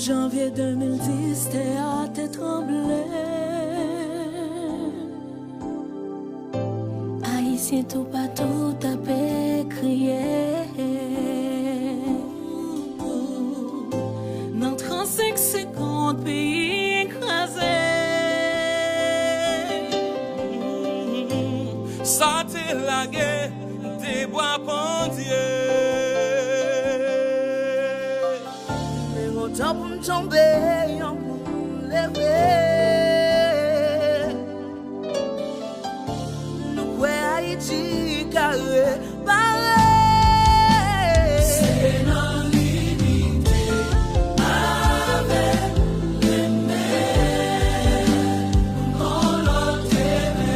Janvier 2010, t'es à tes tremblé. Haïtien tout partout, t'as crié. Dans 35-50 pays écrasés. Ça t'est la guerre, des bois pendiers. Mais mon temps pour me tomber, pour me lever. Nous croyons Haïti carré, pareil. C'est dans l'unité avec les mères, on l'a aimé.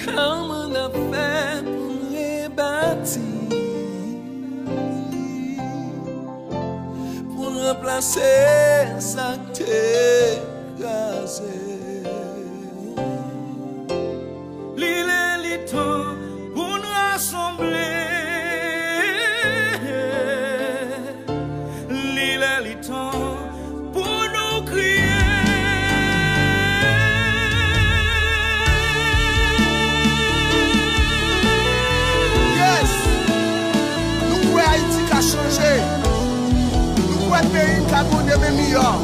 Comment on a fait pour rebâtir, pour remplacer ça qui t'est écrasé. L'île est le temps pour nous rassembler. L'île est le temps pour nous crier. Haïti a changé. Nous croyons pays qui a donné mes meilleurs.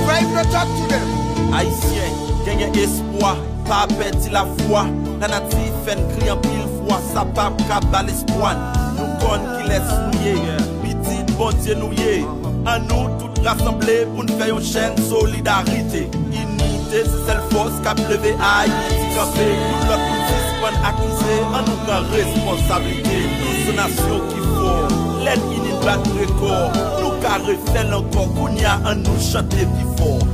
Five the talk to them. Haïtien, gagne espoir, pas perdre la foi. La natif fait crier en pile fois, ça pas cap l'espoir. Nous connaissons qui laisse nouiller, petit bon Dieu nouiller. À nous tous rassemblés pour nous faire une chaîne solidarité. Unité, c'est celle force qui a levé Haïti campé. Tout l'autre pour suspendre accusé, en nous grand responsabilité. Nous sommes nation qui faut, l'aide unie battre record. Nous carré fait encore qu'on y a en nous chanter plus fort.